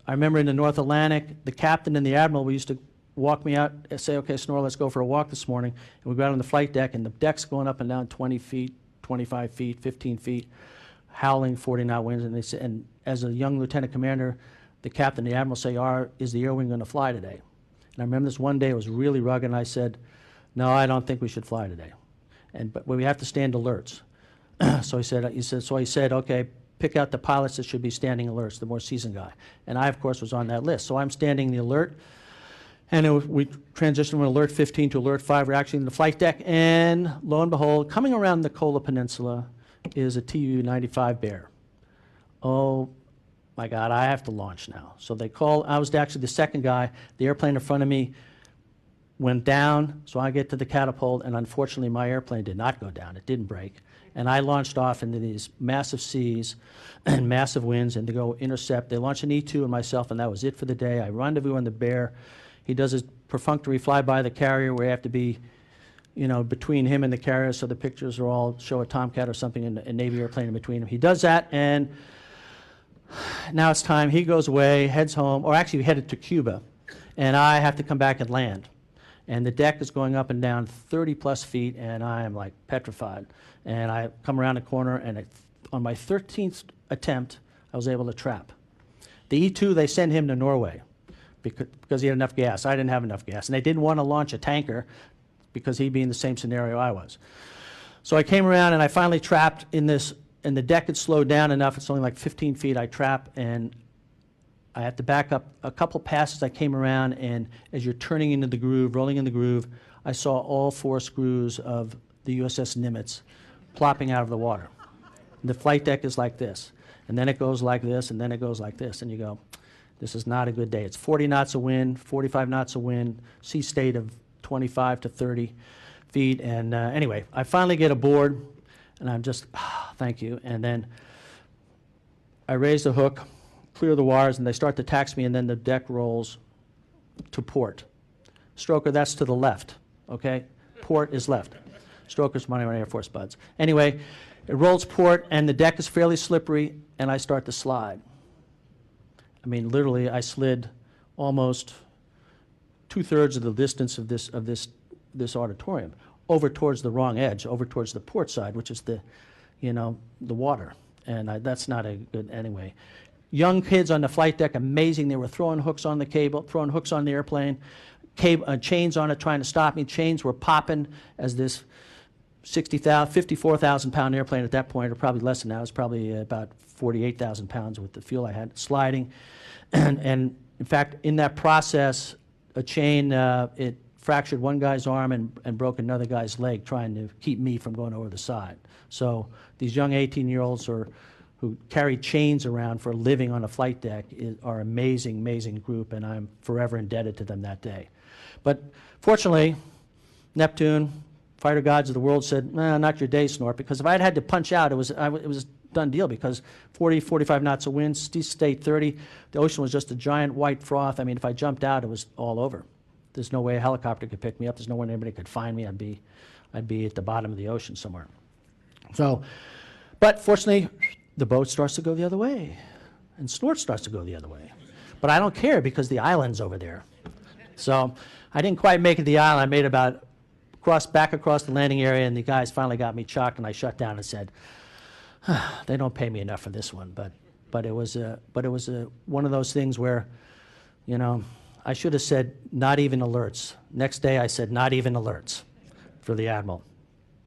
I remember in the North Atlantic, the captain and the admiral, we used to walk me out and say, okay, Snore, let's go for a walk this morning. And we go out on the flight deck, and the deck's going up and down 20 feet, 25 feet, 15 feet, howling 40-knot winds. And they say, and as a young lieutenant commander, the captain and the admiral say, is the air wing going to fly today? And I remember this one day, it was really rugged, and I said, no, I don't think we should fly today. But we have to stand alerts. So he said, okay, pick out the pilots that should be standing alerts, the more seasoned guy. And I, of course, was on that list. So I'm standing the alert, and we transitioned from alert 15 to alert 5. We're actually in the flight deck, and lo and behold, coming around the Kola Peninsula is a Tu-95 Bear. Oh my God, I have to launch now. So they call, I was actually the second guy. The airplane in front of me went down, so I get to the catapult, and unfortunately my airplane did not go down. It didn't break. And I launched off into these massive seas and massive winds, and to go intercept. They launched an E-2 and myself, and that was it for the day. I rendezvous on the Bear. He does his perfunctory flyby the carrier, where you have to be, you know, between him and the carrier, so the pictures are all show a Tomcat or something in a Navy airplane in between him. He does that, and now it's time. He goes away, heads home, or actually headed to Cuba, and I have to come back and land. And the deck is going up and down 30-plus feet, and I am like petrified. And I come around the corner, and on my 13th attempt, I was able to trap. The E-2, they sent him to Norway because he had enough gas. I didn't have enough gas. And they didn't want to launch a tanker because he'd be in the same scenario I was. So I came around, and I finally trapped in this, and the deck had slowed down enough. It's only like 15 feet. I trap, and I had to back up a couple passes. I came around, and as you're turning into the groove, rolling in the groove, I saw all 4 screws of the USS Nimitz plopping out of the water. The flight deck is like this, and then it goes like this, and then it goes like this, and you go, this is not a good day. It's 40 knots of wind, 45 knots of wind, sea state of 25 to 30 feet, and anyway, I finally get aboard, and I'm just, thank you, and then I raise the hook, clear the wires, and they start to tax me, and then the deck rolls to port. Stroker, that's to the left, okay? Port is left. Stroker's money on Air Force buds. Anyway, it rolls port, and the deck is fairly slippery, and I start to slide. I mean, literally, I slid almost 2/3 of the distance of this auditorium over towards the wrong edge, over towards the port side, which is the, you know, the water, and that's not a good anyway. Young kids on the flight deck, amazing. They were throwing hooks on the cable, throwing hooks on the airplane, chains on it, trying to stop me. Chains were popping as this 54,000-pound airplane at that point, or probably less than that. It was probably about 48,000 pounds with the fuel I had, sliding. And in fact, in that process, a chain, it fractured one guy's arm and broke another guy's leg, trying to keep me from going over the side. So these young 18-year-olds who carry chains around for a living on a flight deck are an amazing, amazing group, and I'm forever indebted to them that day. But fortunately, Neptune, fighter gods of the world, said, nah, not your day, Snort, because if I had to punch out, it was a done deal, because 40, 45 knots of wind, sea state 30, the ocean was just a giant white froth. I mean, if I jumped out, it was all over. There's no way a helicopter could pick me up. There's no way anybody could find me. I'd be at the bottom of the ocean somewhere. So, but fortunately, the boat starts to go the other way, and Snort starts to go the other way. But I don't care, because the island's over there. So I didn't quite make it to the island. I made about back across the landing area, and the guys finally got me chalked, and I shut down and said, they don't pay me enough for this one. But it was one of those things where, you know, I should have said not even alerts. Next day I said not even alerts for the Admiral.